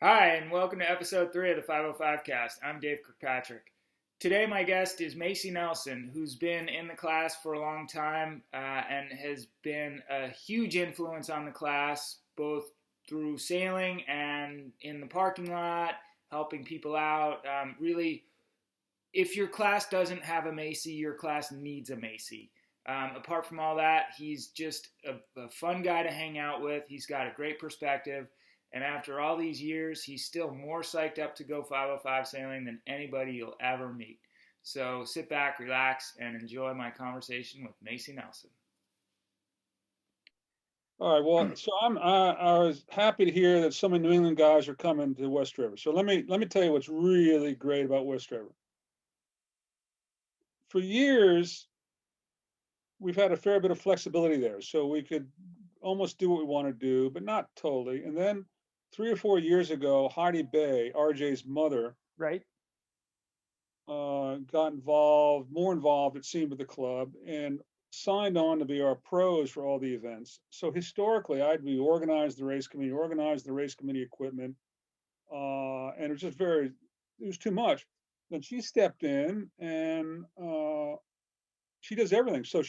Hi, and welcome to episode 3 of the 505 cast. I'm Dave Kirkpatrick. Today, my guest is Macy Nelson, who's been in the class for a long time and has been a huge influence on the class, both through sailing and in the parking lot, helping people out. Really, if your class doesn't have a Macy, your class needs a Macy. Apart from all that, he's just a fun guy to hang out with. He's got a great perspective. And after all these years, he's still more psyched up to go 505 sailing than anybody you'll ever meet. So sit back, relax, and enjoy my conversation with Macy Nelson. All right. Well, so I was happy to hear that some of the New England guys are coming to West River. So let me tell you what's really great about West River. For years, we've had a fair bit of flexibility there, so we could almost do what we want to do, but not totally. And then 3 or 4 years ago, Heidi Bay, RJ's mother, Right? got more involved, it seemed, with the club and signed on to be our pros for all the events. So historically, I'd be organized the race committee equipment, and it was just it was too much. Then she stepped in and she does everything. So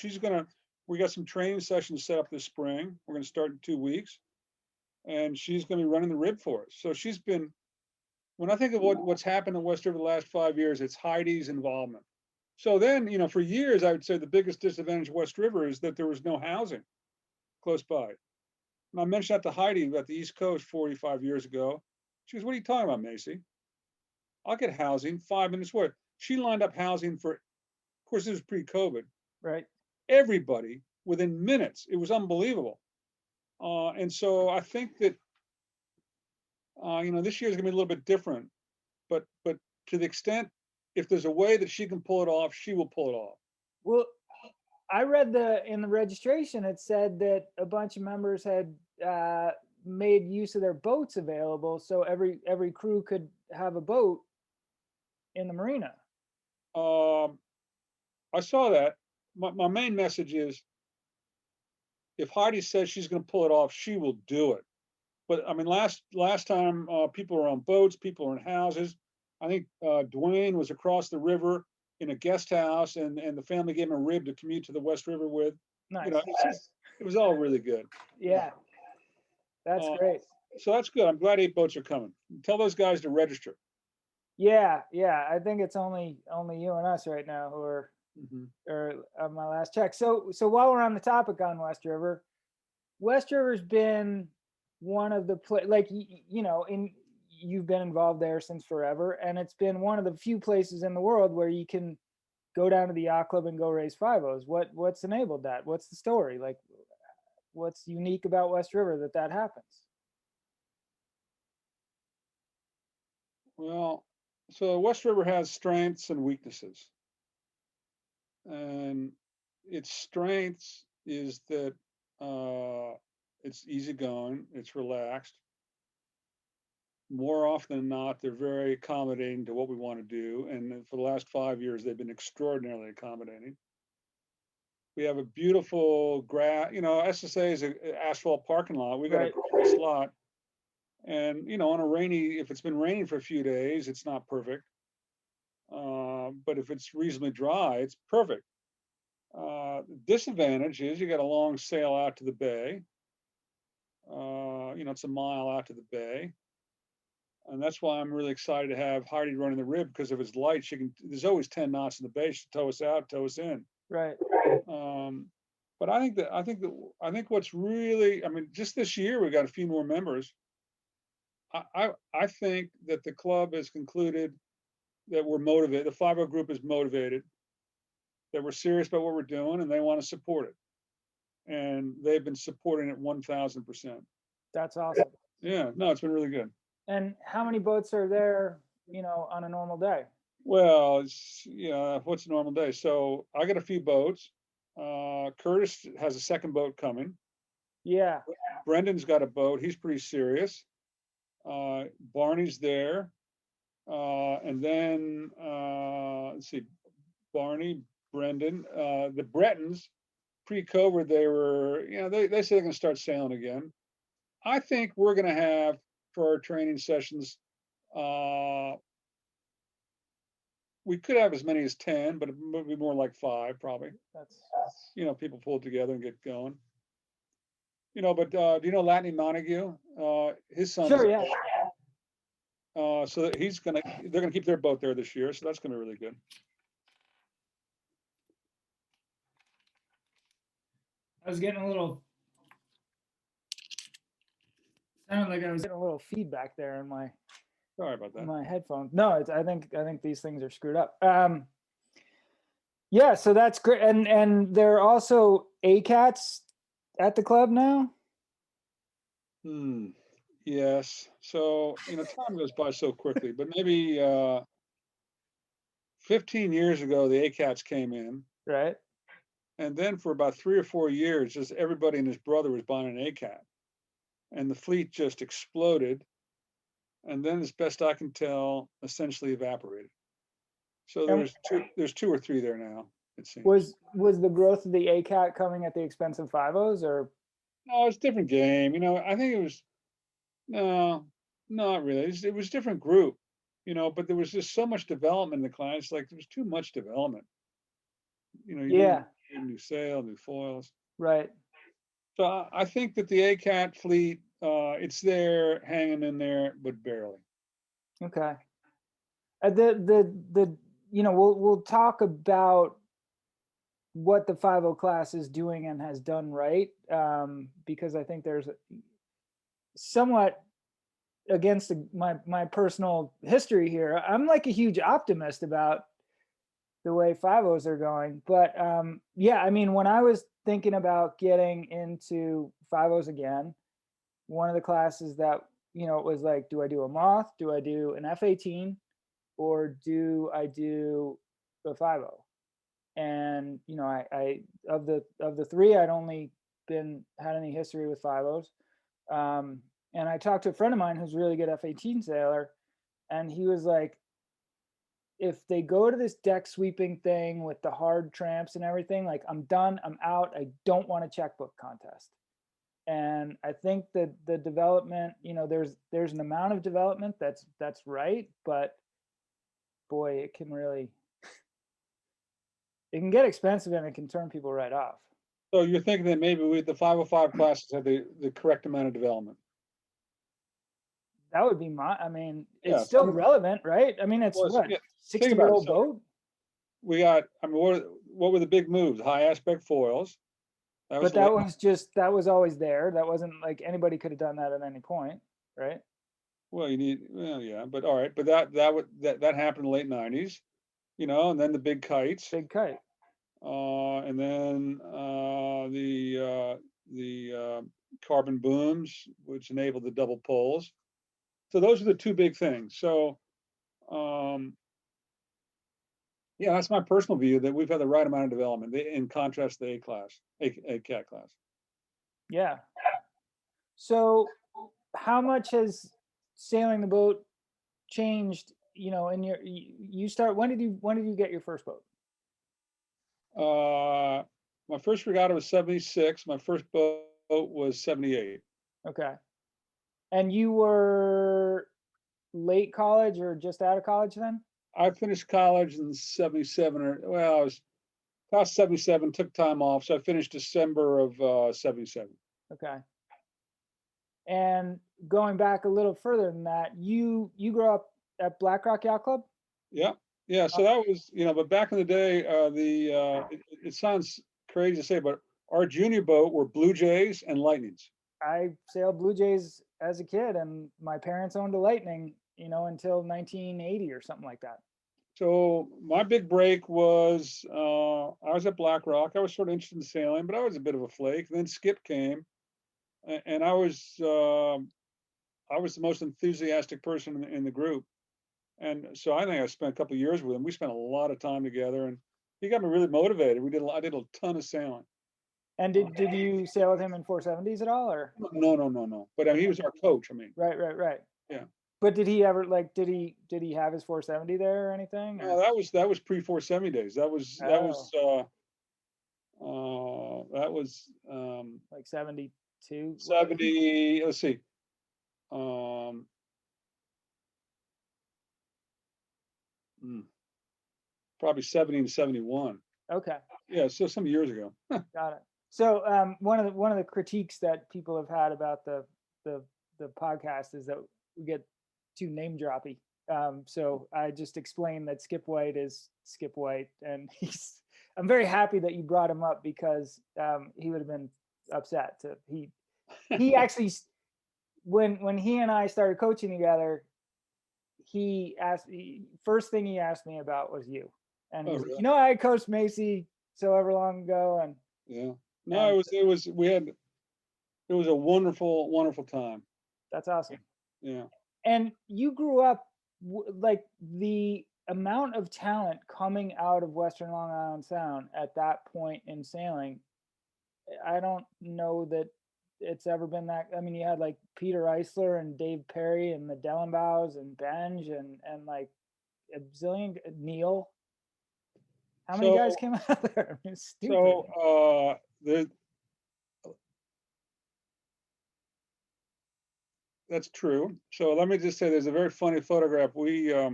we got some training sessions set up this spring. We're going to start in 2 weeks, and she's going to be running the rib for us. So when I think of what's happened in West River the last 5 years, it's Heidi's involvement. So then, for years, I would say the biggest disadvantage of West River is that there was no housing close by. And I mentioned that to Heidi at the East Coast 45 years ago. She goes, "What are you talking about, Macy? I'll get housing 5 minutes away." She lined up housing of course, this was pre-COVID, Right. everybody within minutes. It was unbelievable. And so I think that, this year is going to be a little bit different. But to the extent, if there's a way that she can pull it off, she will pull it off. Well, I read in the registration it said that a bunch of members had made use of their boats available, so every crew could have a boat in the marina. Um, I saw that. My main message is, if Heidi says she's going to pull it off, she will do it. But I mean, last time, people were on boats, people were in houses. I think Dwayne was across the river in a guest house, and the family gave him a rib to commute to the West River with. Nice. It was all really good. Yeah, that's Uh, great. so that's good. I'm glad 8 boats are coming. Tell those guys to register. Yeah, yeah. I think it's only you and us right now who are, Hmm. or my last check. So while we're on the topic on West River's been one of the you've been involved there since forever, and it's been one of the few places in the world where you can go down to the yacht club and go race 5-0s. What's enabled that? What's the story? Like, what's unique about West River that happens? Well, so West River has strengths and weaknesses, and its strengths is that it's easygoing, it's relaxed. More often than not, they're very accommodating to what we want to do. And for the last 5 years, they've been extraordinarily accommodating. We have a beautiful SSA is an asphalt parking lot. We got Right. a grass lot. And, on if it's been raining for a few days, it's not perfect. But if it's reasonably dry, it's perfect. Disadvantage is you got a long sail out to the bay. It's a mile out to the bay. And that's why I'm really excited to have Heidi running the rib, because if it's light, there's always 10 knots in the bay. She can tow us out, tow us in. Right. Um, but I think what's really, I mean, just this year we got a few more members. I think that the club has concluded that we're motivated. The 50 group is motivated, that we're serious about what we're doing, and they want to support it. And they've been supporting it 1,000%. That's awesome. Yeah, no, it's been really good. And how many boats are there, on a normal day? Well, what's a normal day? So I got a few boats. Curtis has a second boat coming. Yeah. Brendan's got a boat. He's pretty serious. Barney's there. And then, let's see, Barney, Brendan, the Bretons, pre-COVID, they were, they say they're going to start sailing again. I think we're going to have, for our training sessions. We could have as many as 10, but it would be more like 5 probably. That's People pull together and get going. But do you know Latney Montague? His son is, sure, yeah. so that they're gonna keep their boat there this year, so that's gonna be really good. I was getting a little. Sounded like I was. Getting a little feedback there in my Sorry about that. headphones. No, I think these things are screwed up. Yeah, so that's great. And there are also ACATs at the club now. Yes. So, time goes by so quickly, but maybe 15 years ago, the ACATs came in. Right. And then for about 3 or 4 years, just everybody and his brother was buying an ACAT. And the fleet just exploded. And then, as best I can tell, essentially evaporated. So there's 2 or 3 there now, it seems. Was the growth of the ACAT coming at the expense of 5.0s, or? No, it's a different game. I think it was, no, not really. It was a different group, but there was just so much development in the class. Like, there was too much development. Yeah. New sail, new foils. Right. So I think that the ACAT fleet, it's there, hanging in there, but barely. Okay. We'll talk about what the 5.0 class is doing and has done right, because I think there's somewhat against my personal history here. I'm like a huge optimist about the way 5.0s are going, but yeah, I mean, when I was thinking about getting into 5.0s again, one of the classes that it was like, do I do a Moth, do I do an F-18, or do I do a 5.0? And I of the 3, I'd only had any history with 5.0s. And I talked to a friend of mine who's a really good F-18 sailor, and he was like, if they go to this deck sweeping thing with the hard tramps and everything, like, I'm done, I'm out, I don't want a checkbook contest. And I think that the development, there's an amount of development that's right, but boy, it can get expensive, and it can turn people right off. So you're thinking that maybe the 505 classes have the correct amount of development? That would be it's Yeah, still relevant, right? I mean, it's Well, yeah, 60-year-old boat. We got, what were the big moves? High aspect foils. That was always there. That wasn't like anybody could have done that at any point, right? Well, yeah, but all right, but that happened in the late 90s, and then the big kites. Big kite. And then the carbon booms, which enabled the double poles. So those are the 2 big things. So, yeah, that's my personal view, that we've had the right amount of development in contrast to the ACAT class. Yeah. So how much has sailing the boat changed, in when did you get your first boat? My first regatta was 76. My first boat was 78. Okay. And you were late college or just out of college then? I finished college in 77, I was past 77, took time off. So I finished December of 77. Okay. And going back a little further than that, you grew up at Black Rock Yacht Club? Yeah. Yeah. So that was, but back in the day, it sounds crazy to say, but our junior boat were Blue Jays and Lightnings. I sailed Blue Jays as a kid, and my parents owned a Lightning, until 1980 or something like that. So my big break was, I was at Black Rock. I was sort of interested in sailing, but I was a bit of a flake. Then Skip came, and I was the most enthusiastic person in the group. And so I think I spent a couple of years with him. We spent a lot of time together, and he got me really motivated. I did a ton of sailing. And did you sail with him in 470s at all, or? No. But he was our coach. Right. Yeah. But did he ever did he have his 470 there or anything? Or? No, that was pre 470 days. That was like 72. 70. Let's see. probably 70 to 71. Okay. Yeah, so some years ago. Got it. So one of the critiques that people have had about the podcast is that we get too name droppy. So I just explained that Skip White is Skip White, and I'm very happy that you brought him up because he would have been upset. He actually, when he and I started coaching together, first thing he asked me about was you, and he's like, really? I coached Macy so ever long ago, and yeah. No, it was a wonderful time. that's awesome. Yeah. And you grew up like the amount of talent coming out of Western Long Island Sound at that point in sailing. I don't know that it's ever been that. I mean, you had like Peter Eisler and Dave Perry and the Dellenbaus and Benj and like a zillion Neil. How many guys came out of there? I mean, it's stupid. So that's true. So let me just say, there's a very funny photograph. Let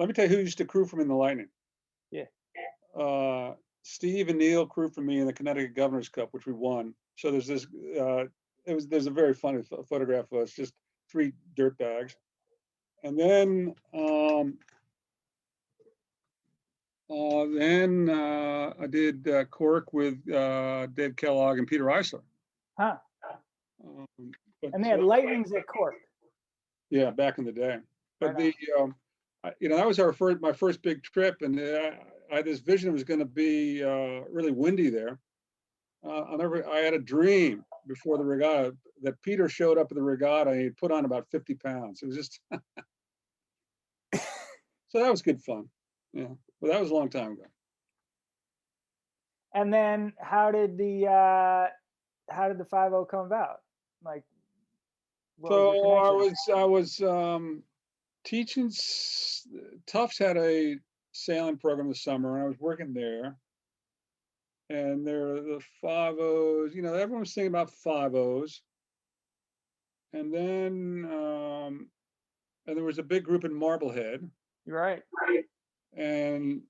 me tell you who used to crew for me in the Lightning. Yeah. Steve and Neil crewed for me in the Connecticut Governor's Cup, which we won. So there's this. There's a very funny photograph of us, just three dirt bags, and then I did Cork with Dave Kellogg and Peter Eisler. Huh. And they had Lightnings at Cork. Yeah, back in the day. But Right that was my first big trip, and I had this vision it was going to be really windy there. I had a dream before the regatta that Peter showed up at the regatta and he put on about 50 pounds. It was just so that was good fun. Yeah, but that was a long time ago. And then how did the 5-0 come about? Like, so I was teaching. Tufts had a sailing program this summer, and I was working there. And there are the 5-0s. Everyone was thinking about 5-0s. And then and there was a big group in Marblehead. You're right. And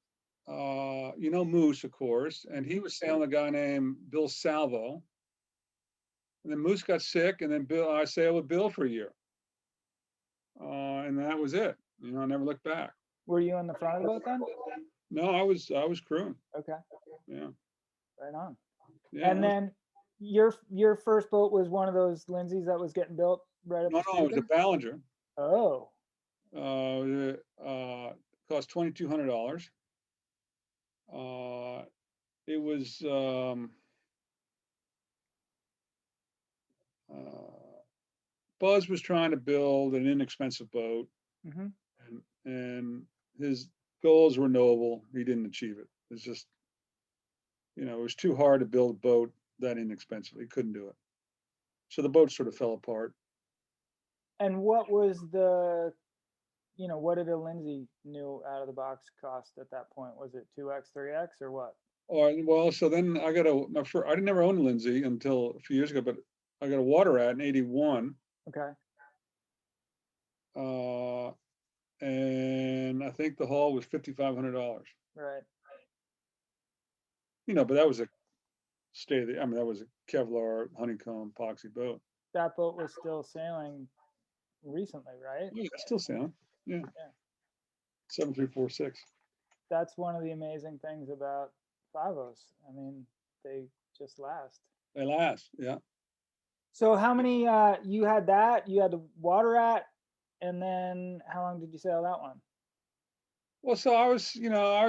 Moose, of course, and he was sailing a guy named Bill Salvo. And then Moose got sick, and then I sailed with Bill for a year. And that was it. I never looked back. Were you on the front of the boat then? No, I was crewing. Okay. Yeah. Right on. Yeah. And then your first boat was one of those Lindsays that was getting built right up. No, it was a Ballinger. Oh. Cost $2,200. It was Buzz was trying to build an inexpensive boat, and his goals were noble. He didn't achieve it. It's just, it was too hard to build a boat that inexpensive. He couldn't do it. So the boat sort of fell apart. And what was what did a Lindsay new out of the box cost at that point? Was it 2x, 3x, or what? Well, so then I got I didn't never own a Lindsay until a few years ago, but I got a water rat in '81. Okay. And I think the haul was $5,500. Right. But that was a that was a Kevlar honeycomb epoxy boat. That boat was still sailing recently, right? Yeah, it's still sailing. Yeah. 7346. That's one of the amazing things about 5-0s. I mean, they just last. They last, yeah. So how many you had that? You had the water rat, and then how long did you sail that one? Well, so I was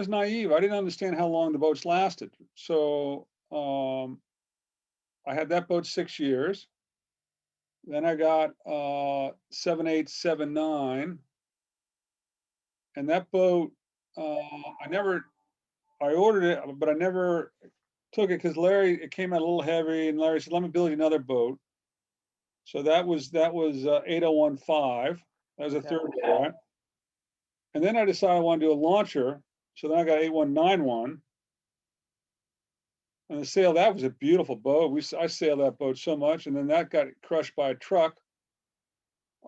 naive. I didn't understand how long the boats lasted. So I had that boat 6 years. Then I got 7, 8, 7, 9. And that boat, I ordered it, but I never took it because it came out a little heavy, and Larry said, "Let me build you another boat." So that was 8015. That was a third boat. And then I decided I wanted to do a launcher. So then I got 8191. And the sail, that was a beautiful boat. I sailed that boat so much, and then that got crushed by a truck.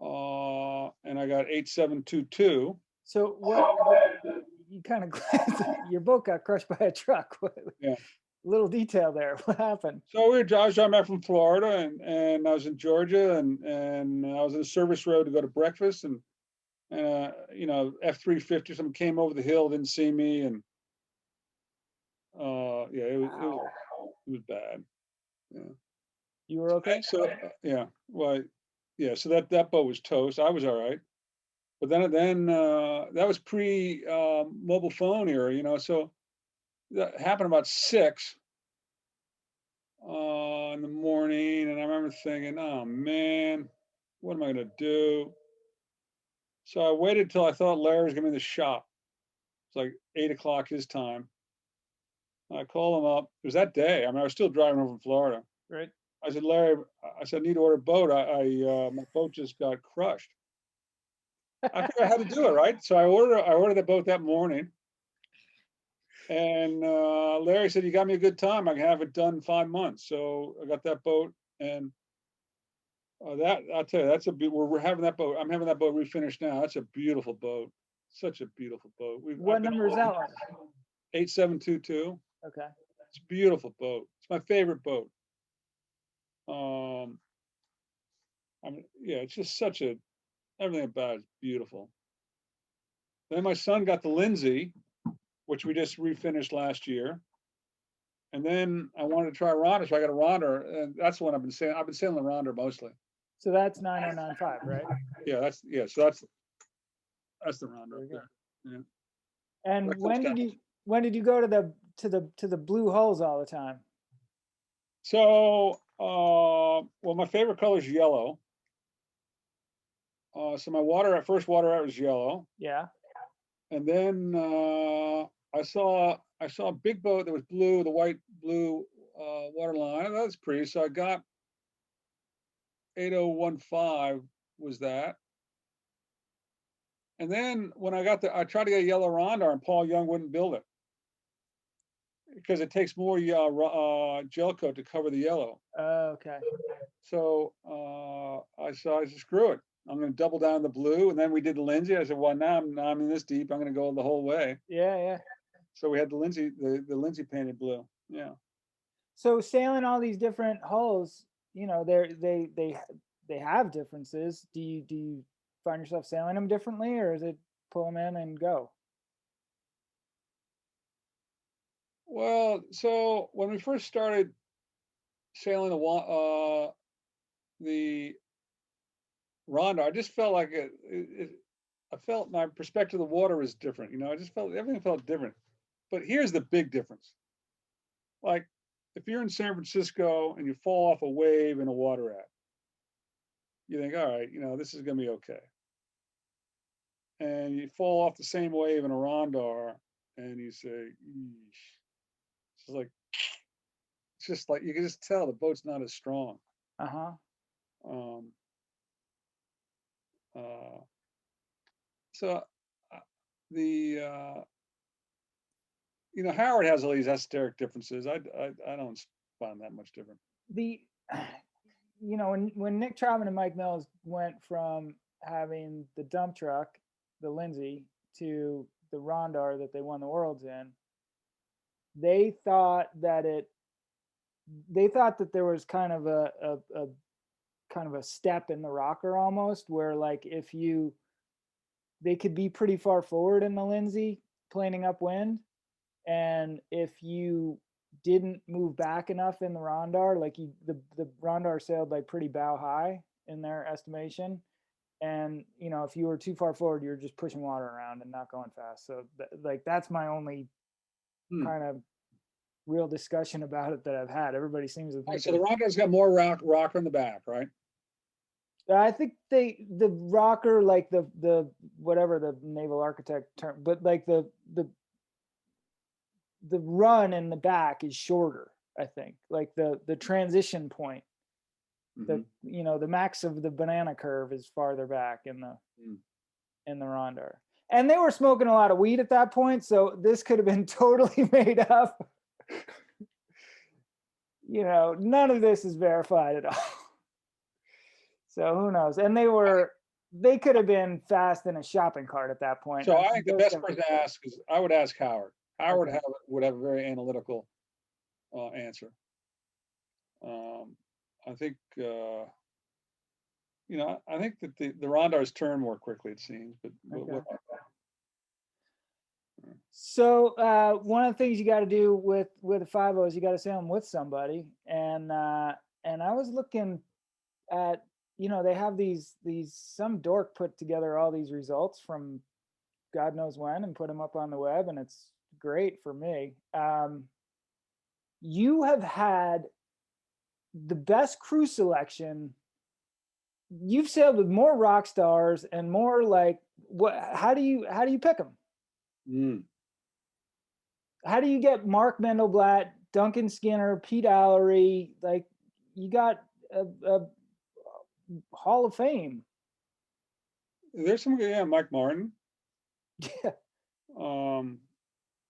And I got 8722. So kind of your boat got crushed by a truck. Yeah. Little detail there. What happened? So I was driving back from Florida, and I was in Georgia, and I was in a service road to go to breakfast, and you know, F-350 something came over the hill, didn't see me, and yeah, it was bad. Yeah. You were okay? So yeah, well, yeah. So that boat was toast. I was all right, but then that was pre mobile phone era, you know. So that happened about 6 in the morning, and I remember thinking, "Oh man, what am I gonna do?" So I waited till I thought Larry was gonna be in the shop. It's like 8 o'clock his time. I call him up. It was that day. I mean, I was still driving over from Florida. Right. I said, Larry, I said, I need to order a boat. My boat just got crushed. I figured I had to do it, right? So I ordered the boat that morning. And Larry said, you got me a good time. I can have it done in 5 months. So I got that boat, and that I'll tell you, we're having that boat. I'm having that boat refinished now. That's a beautiful boat. Such a beautiful boat. What number is that one? 8722. Okay. It's a beautiful boat. It's my favorite boat. I mean, yeah, it's just everything about it's beautiful. Then my son got the Lindsay, which we just refinished last year. And then I wanted to try Rhonda, so I got a Rhonda, and that's the one I've been sailing. I've been sailing the Rhonda mostly. So that's 9095, right? Yeah, so that's the Rhonda up there. Yeah. And when did you go to the blue holes all the time? So well, my favorite color is yellow. So my first water out was yellow. Yeah. And then I saw a big boat that was blue, the blue water line. That was pretty. So I got 8015 was that. And then when I tried to get a yellow Rondar, and Paul Young wouldn't build it because it takes more gel coat to cover the yellow. Okay. So I said, screw it. I'm going to double down the blue. And then we did the Lindsay. I said, well, now I'm in this deep. I'm going to go the whole way. Yeah, yeah. So we had the Lindsay painted blue. Yeah. So sailing all these different hulls, you know, they have differences. Do you find yourself sailing them differently, or is it pull them in and go? Well, so when we first started sailing the Rhonda, I just felt like I felt my perspective of the water was different. You know, I just felt everything felt different. But here's the big difference. Like if you're in San Francisco and you fall off a wave in a water rat, you think, all right, you know, this is going to be okay. And you fall off the same wave in a Rondar, and you say, eesh. It's just like you can just tell the boat's not as strong. Uh-huh. So you know, Howard has all these esoteric differences. I don't find that much different. You know, when Nick Troutman and Mike Mills went from having the dump truck, the Lindsay, to the Rondar that they won the Worlds in, they thought that there was kind of a step in the rocker almost, where like they could be pretty far forward in the Lindsay planing upwind, and if you didn't move back enough in the Rondar, like the Rondar sailed like pretty bow high in their estimation, and you know, if you were too far forward, you're just pushing water around and not going fast. So like that's my only kind of real discussion about it that I've had. Everybody seems to think so the Rondar's got more rocker in the back, right? I think the rocker, like the whatever the naval architect term, but like the run in the back is shorter. I think like the transition point, the you know, the max of the banana curve is farther back in the Rondar. And they were smoking a lot of weed at that point, so this could have been totally made up. You know, none of this is verified at all. So who knows? And they were they could have been fast in a shopping cart at that point. So I I mean, think the those best guys person are to ask is I would ask Howard. Howard okay. would have a very analytical answer. I think I think that the Rondars turn more quickly, it seems, but Okay. what? So one of the things you got to do with a 5 is you got to say I'm with somebody, and I was looking at, they have these some dork put together all these results from God knows when and put them up on the web, and it's great for me. You have had the best crew selection. You've sailed with more rock stars and more like what? How do you pick them? Mm. How do you get Mark Mendelblatt, Duncan Skinner, Pete Allery? Like, you got a Hall of Fame. There's some, yeah, Mike Martin, Yeah. um,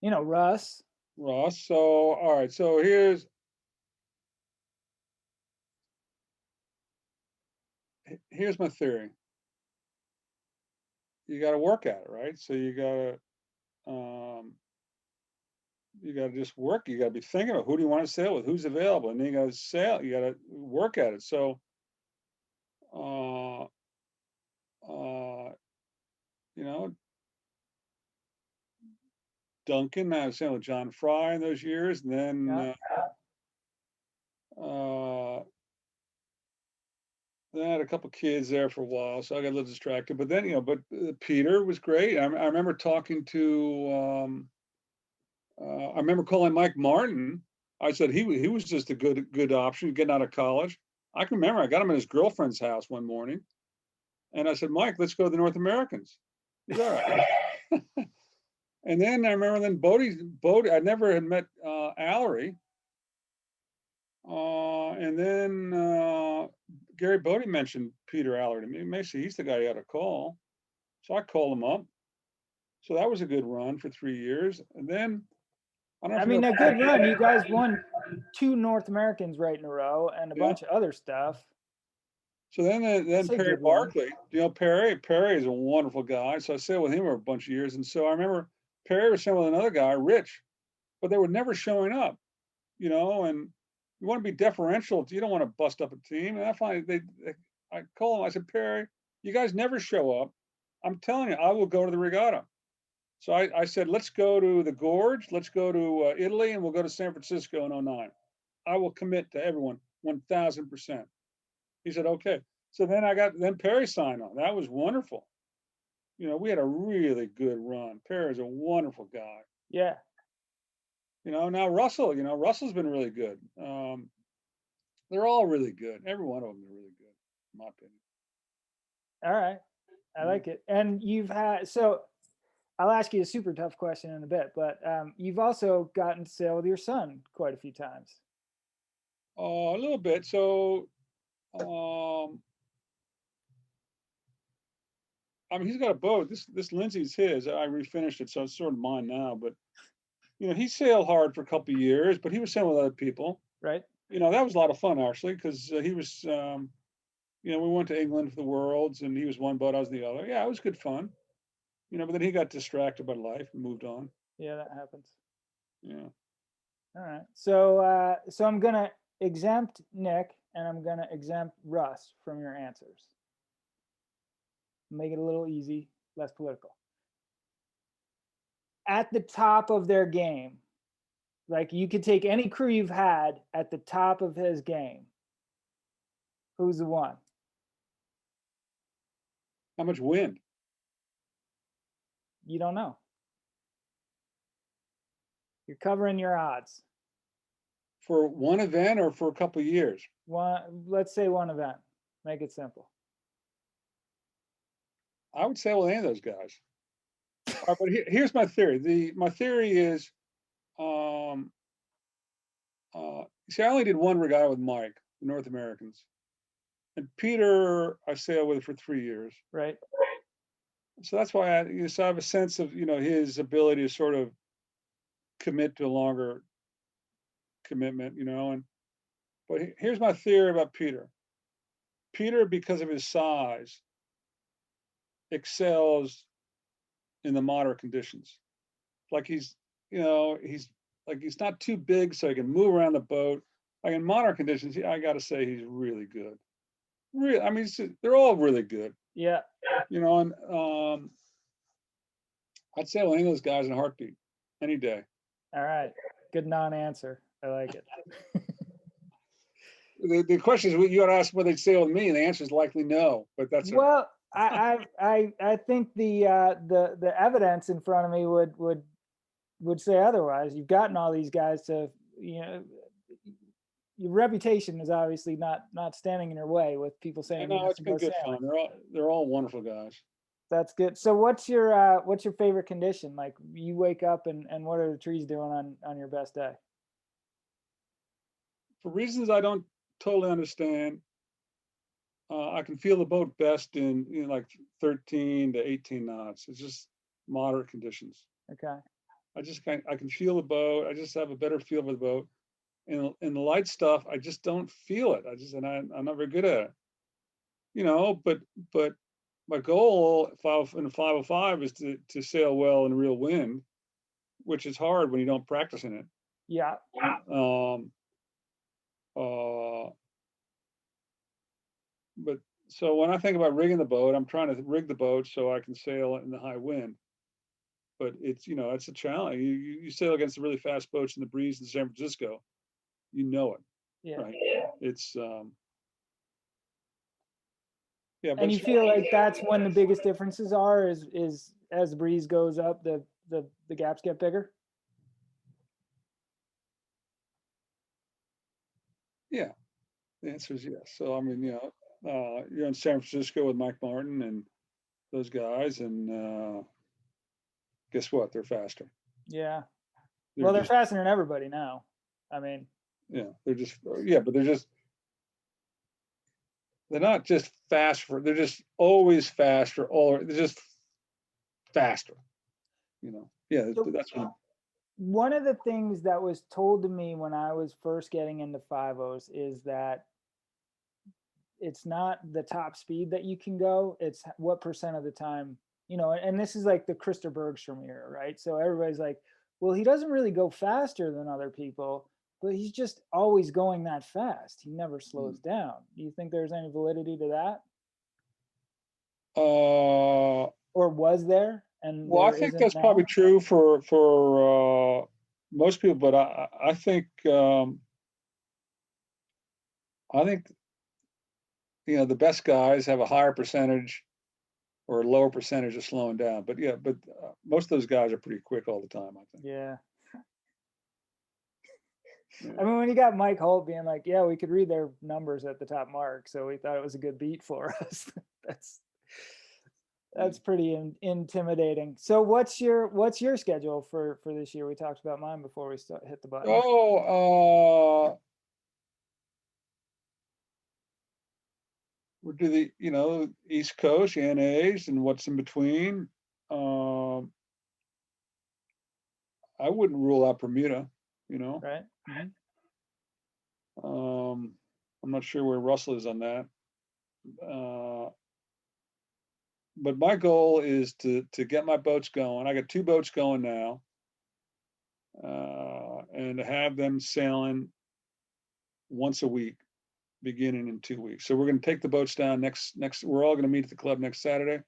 Russ. Ross. So all right, so here's my theory. You got to work at it, right? So you got to just work. You got to be thinking about who do you want to sail with, who's available, and then you got to sail. You got to work at it. So, uh, uh, you know, Duncan, I was sailing with John Fry in those years, and Yeah. uh, then I had a couple kids there for a while, so I got a little distracted. But then, Peter was great. I remember talking to. I remember calling Mike Martin. I said he was just a good option getting out of college. I can remember I got him at his girlfriend's house one morning, and I said, Mike, let's go to the North Americans. He's all right. And then I remember Bodie. I never had met Allery, and then Gary Bodie mentioned Peter Allery to me. Macy, he's the guy you got to call. So I called him up. So that was a good run for 3 years, and then I don't know I if you mean, know. a good run. You guys won 2 North Americans right in a row and a Yeah. bunch of other stuff. So then That's a Perry good run. Barkley, Perry. Perry is a wonderful guy. So I sailed with him for a bunch of years, and so I remember Perry was sailing with another guy, Rich, but they were never showing up. And you want to be deferential. You don't want to bust up a team. And I finally I call him. I said, Perry, you guys never show up. I'm telling you, I will go to the regatta. So I said, let's go to the Gorge. Let's go to Italy, and we'll go to San Francisco in '09. I will commit to everyone 1,000%. He said, okay. So then Perry signed on. That was wonderful. We had a really good run. Perry's a wonderful guy. Yeah. Now Russell's been really good. They're all really good. Every one of them are really good, in my opinion. All right. I like it. And so I'll ask you a super tough question in a bit, but you've also gotten to sail with your son quite a few times. A little bit. So, he's got a boat. This Lindsay's his. I refinished it, so it's sort of mine now. But he sailed hard for a couple of years, but he was sailing with other people. Right. That was a lot of fun actually, because he was. We went to England for the Worlds, and he was one boat, I was the other. Yeah, it was good fun. But then he got distracted by life and moved on. Yeah, that happens. Yeah. All right. So I'm gonna exempt Nick and I'm gonna exempt Russ from your answers. Make it a little easy, less political. At the top of their game, like you could take any crew you've had at the top of his game. Who's the one? How much wind? You don't know. You're covering your odds. For one event or for a couple of years? Let's say one event. Make it simple. I would sail with any of those guys. All right, but here's my theory. My theory is, see, I only did one regatta with Mike, the North Americans, and Peter I sailed with for 3 years. Right. So that's why I have a sense of his ability to sort of commit to a longer commitment. But here's my theory about Peter. Peter, because of his size, excels in the moderate conditions. Like he's not too big, so he can move around the boat. Like in moderate conditions, I got to say he's really good. Really, I mean, they're all really good. Yeah. And I'd sail any of those guys in a heartbeat, any day. All right. Good non-answer. I like it. The question is, you got to ask whether they'd sail with me, and the answer is likely no. But that's well, I think the evidence in front of me would say otherwise. You've gotten all these guys to, your reputation is obviously not standing in your way with people saying. No, it's been good fun. They're all wonderful guys. That's good. So what's your favorite condition? Like you wake up and what are the trees doing on your best day? For reasons I don't totally understand, I can feel the boat best in like 13 to 18 knots. It's just moderate conditions. Okay. I can feel the boat. I just have a better feel for the boat. In the light stuff, I just don't feel it. I'm not very good at it. But my goal in 505 is to sail well in real wind, which is hard when you don't practice in it. Yeah. But so when I think about rigging the boat, I'm trying to rig the boat so I can sail in the high wind. But it's it's a challenge. You sail against the really fast boats in the breeze in San Francisco, it. Yeah. Right. It's yeah. And you feel like that's when the biggest differences are is as the breeze goes up, the gaps get bigger. Yeah, the answer is yes. So I mean, you're in San Francisco with Mike Martin and those guys, and guess what? They're faster. Yeah. They're faster than everybody now. I mean. Yeah, but they're not just faster. They're just always faster. They're just faster. Yeah, so that's what. One of the things that was told to me when I was first getting into 5.0s is that it's not the top speed that you can go, it's what percent of the time, and this is like the Christer Bergstrom era, right? So everybody's like, well, he doesn't really go faster than other people, but he's just always going that fast. He never slows down. Do you think there's any validity to that? Or was there? And well, I think that's probably true for most people, but I think the best guys have a higher percentage or a lower percentage of slowing down. But most of those guys are pretty quick all the time, I think. Yeah. I mean, when you got Mike Holt being like, yeah, we could read their numbers at the top mark, so we thought it was a good beat for us. That's pretty intimidating. So what's your schedule for this year? We talked about mine before we hit the button. We'll do the East Coast ANAs and what's in between. I wouldn't rule out Bermuda. Right. I'm not sure where Russell is on that. But my goal is to get my boats going. I got 2 boats going now, and to have them sailing once a week, beginning in 2 weeks. So we're going to take the boats down next. We're all going to meet at the club next Saturday,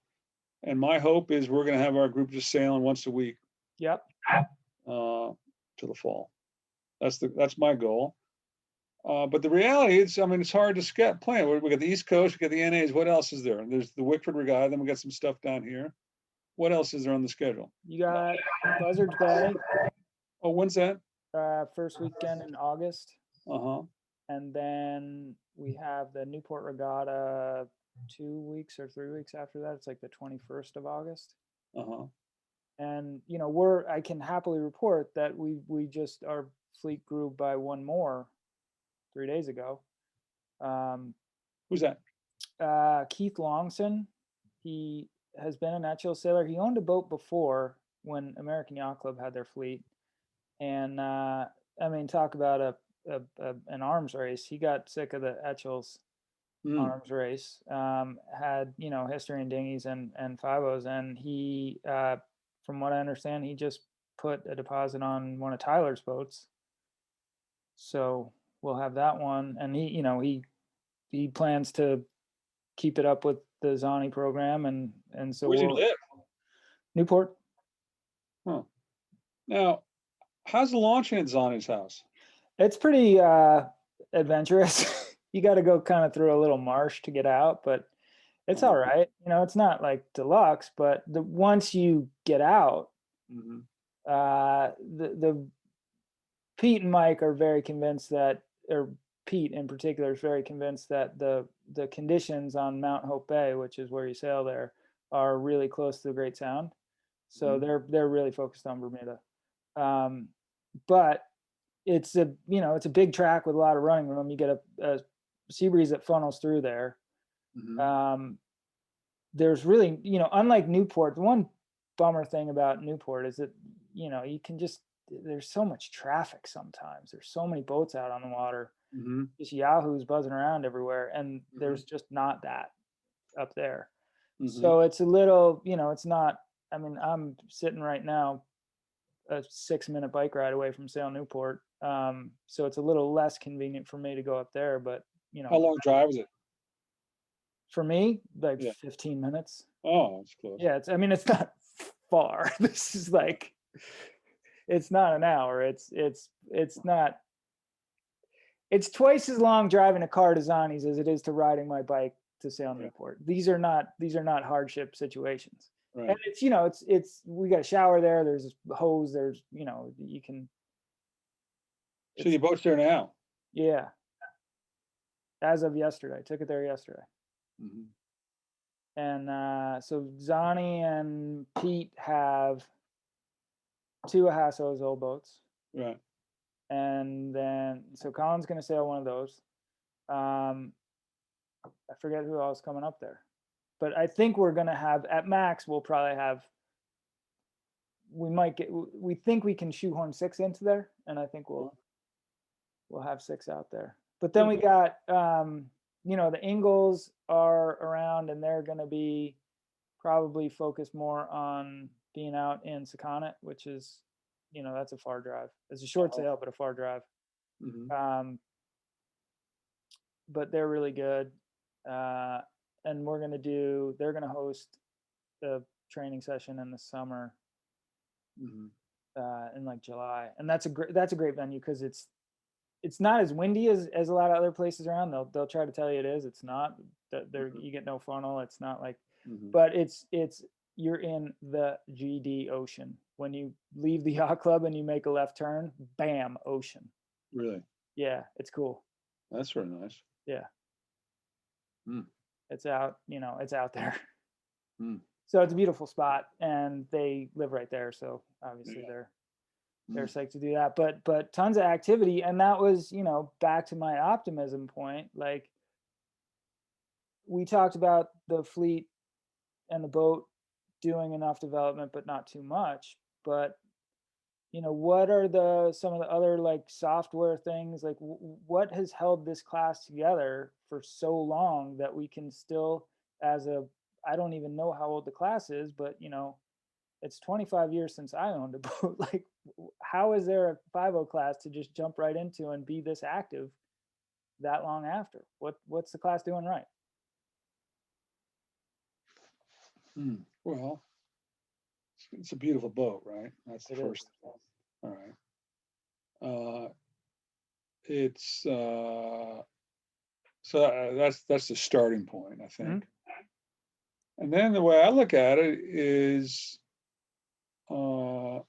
and my hope is we're going to have our group just sailing once a week. Yep. To the fall. That's my goal. But the reality is, I mean, it's hard to plan. We got the East Coast, we got the NAs. What else is there? There's the Wickford Regatta. Then we got some stuff down here. What else is there on the schedule? You got Buzzards Bay. Oh, when's that? First weekend in August. Uh-huh. And then we have the Newport Regatta 2 weeks or 3 weeks after that. It's like the 21st of August. Uh-huh. And I can happily report that we just our fleet grew by one more 3 days ago. Who's that? Keith Longson. He has been an Etchell sailor. He owned a boat before when American Yacht Club had their fleet, and I mean, talk about an arms race. He got sick of the Etchells arms race, had, history in dinghies and 5.0s. And he, from what I understand, he just put a deposit on one of Tyler's boats. So we'll have that one. And he plans to keep it up with the Zani program. And so Where's he live? Newport. Huh. Now, how's the launching at Zani's house? It's pretty adventurous. You got to go kind of through a little marsh to get out, but it's all right. It's not like deluxe, but once you get out, the Pete and Mike are very convinced that, or Pete in particular is very convinced that the conditions on Mount Hope Bay, which is where you sail there, are really close to the Great Sound. So they're really focused on Bermuda. But it's a big track with a lot of running room. You get a sea breeze that funnels through there. There's really, unlike Newport, the one bummer thing about Newport is that, you can just, there's so much traffic sometimes. There's so many boats out on the water, just yahoos buzzing around everywhere. And there's just not that up there. So it's a little, it's not, I'm sitting right now a 6-minute bike ride away from Sail Newport. So it's a little less convenient for me to go up there, but how long drive is it? For me, like 15 minutes. Oh, that's close. Yeah, it's not far. This is like, it's not an hour. It's not. It's twice as long driving a car to Zani's as it is to riding my bike to Sail Newport. These are not hardship situations. Right. And it's we got a shower there. There's a hose. There's you can. So your boat's there now? Yeah. As of yesterday, I took it there yesterday. And so Zani and Pete have 2 Ahasso's old boats. Right. And then, so Colin's going to sail one of those. I forget who else coming up there. But I think we're going to have, at max, we'll probably have, we think we can shoehorn 6 into there. And I think we'll have 6 out there. But then we got, the Ingalls are around, and they're going to be probably focused more on being out in Sakonnet, which is, that's a far drive. It's a short sail, but a far drive. But they're really good. And they're going to host a training session in the summer in like July. And that's a great venue because it's not as windy as a lot of other places around. They'll try to tell you it is. It's not. You get no funnel. It's not like, but it's you're in the GD Ocean. When you leave the yacht club and you make a left turn, bam, ocean. Really? Yeah, it's cool. That's very nice. Yeah. It's out. It's out there. So it's a beautiful spot, and they live right there. So obviously they're psyched to do that. But tons of activity, and that was, back to my optimism point. Like, we talked about the fleet and the boat doing enough development, but not too much. But what are some of the other like software things? Like, what has held this class together for so long that we can still, I don't even know how old the class is, but it's 25 years since I owned a boat. Like, how is there a 5.0 class to just jump right into and be this active that long after? What's the class doing right? Well, it's a beautiful boat, right? That's the first thing. All right. It's so that's the starting point, I think. And then the way I look at it is, in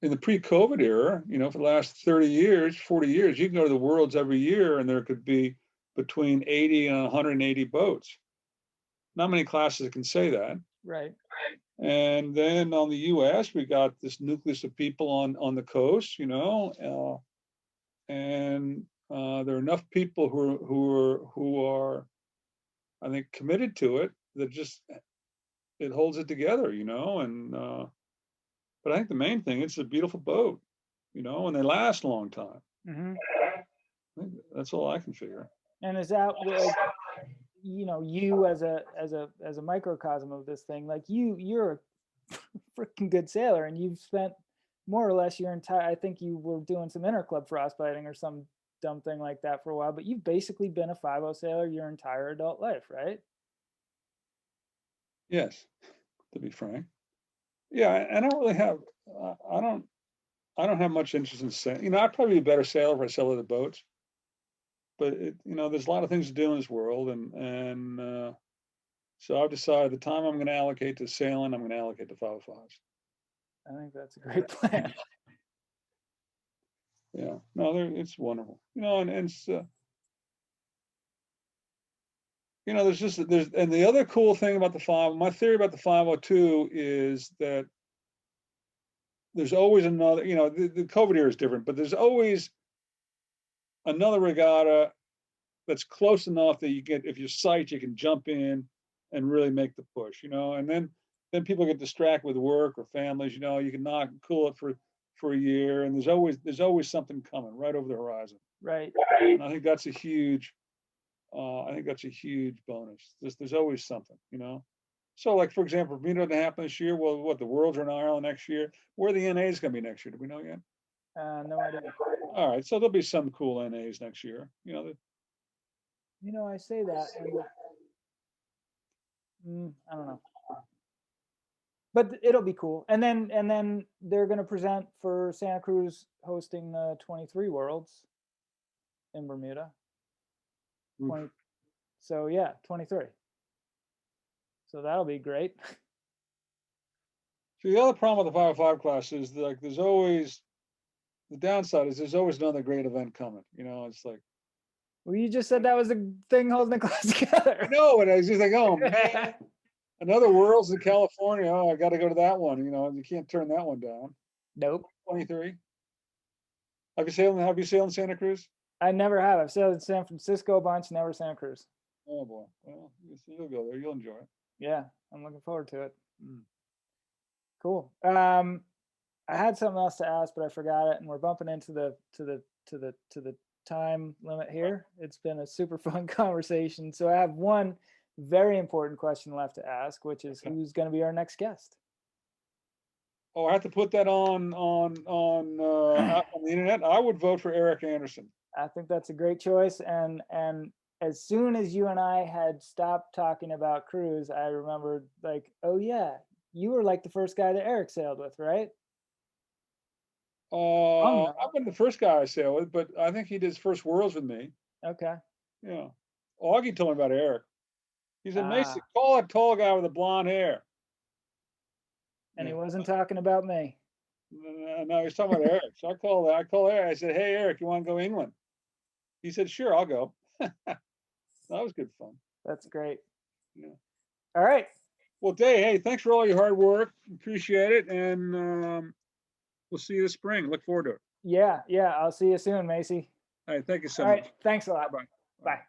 the pre-COVID era, for the last 30 years, 40 years, you can go to the Worlds every year and there could be between 80 and 180 boats. Not many classes can say that. Right. And then on the U.S., we got this nucleus of people on the coast, and there are enough people who are, I think, committed to it that just it holds it together, and but I think the main thing, it's a beautiful boat, and they last a long time. Mm-hmm. That's all I can figure. And is that like, you as a microcosm of this thing, like you're a freaking good sailor, and you've spent more or less your entire, I think you were doing some interclub frostbiting or some dumb thing like that for a while, but you've basically been a 5-0 sailor your entire adult life, right? Yes, to be frank. Yeah, I don't really have. I don't have much interest in sailing. I'd probably be a better sailor if I sailed other boats. But there's a lot of things to do in this world, and so I've decided the time I'm going to allocate to sailing, I'm going to allocate to 505s. I think that's a great plan. Yeah, no, it's wonderful. And it's and the other cool thing about my theory about the 502 is that there's always another. The COVID era is different, but there's always another regatta that's close enough that if you sight, you can jump in and really make the push, and then people get distracted with work or families, you can cool it for a year, and there's always something coming right over the horizon. Right. And I think that's a huge bonus. There's always something, So, like, for example, if Bermuda doesn't happen this year, well, what, the Worlds are in Ireland next year? Where are the NAs going to be next year? Do we know yet? No idea. All right, so there'll be some cool NAs next year. I say that, and I don't know, but it'll be cool. And then they're going to present for Santa Cruz hosting the 23 Worlds in Bermuda. 20, so yeah, 23. So that'll be great. So the other problem with the 505 class is like the downside is there's always another great event coming. It's like. Well, you just said that was the thing holding the class together. I know, and I was just like, oh man, another Worlds in California. Oh, I got to go to that one. You can't turn that one down. Nope. 23. Have you sailed in Santa Cruz? I never have. I've sailed in San Francisco a bunch, never Santa Cruz. Oh boy. Well, you'll go there. You'll enjoy it. Yeah, I'm looking forward to it. Cool. I had something else to ask, but I forgot it, and we're bumping into the time limit here. It's been a super fun conversation. So I have one very important question left to ask, which is who's going to be our next guest? Oh, I have to put that on the internet. I would vote for Eric Anderson. I think that's a great choice. And as soon as you and I had stopped talking about cruise, I remembered, like, oh yeah, you were like the first guy that Eric sailed with, right? I've been the first guy I sailed with, but I think he did his first Worlds with me. Okay. Yeah. Augie told me about Eric. He said, Macy, call that tall guy with the blonde hair. And he wasn't talking about me. No, he's talking about Eric. So I called Eric. I said, hey, Eric, you want to go England? He said, sure, I'll go. That was good fun. That's great. Yeah. All right. Well, Dave, hey, thanks for all your hard work. Appreciate it. And we'll see you this spring. Look forward to it. Yeah. I'll see you soon, Macy. All right. Thank you so much. All right. Thanks a lot. Bye. Bye.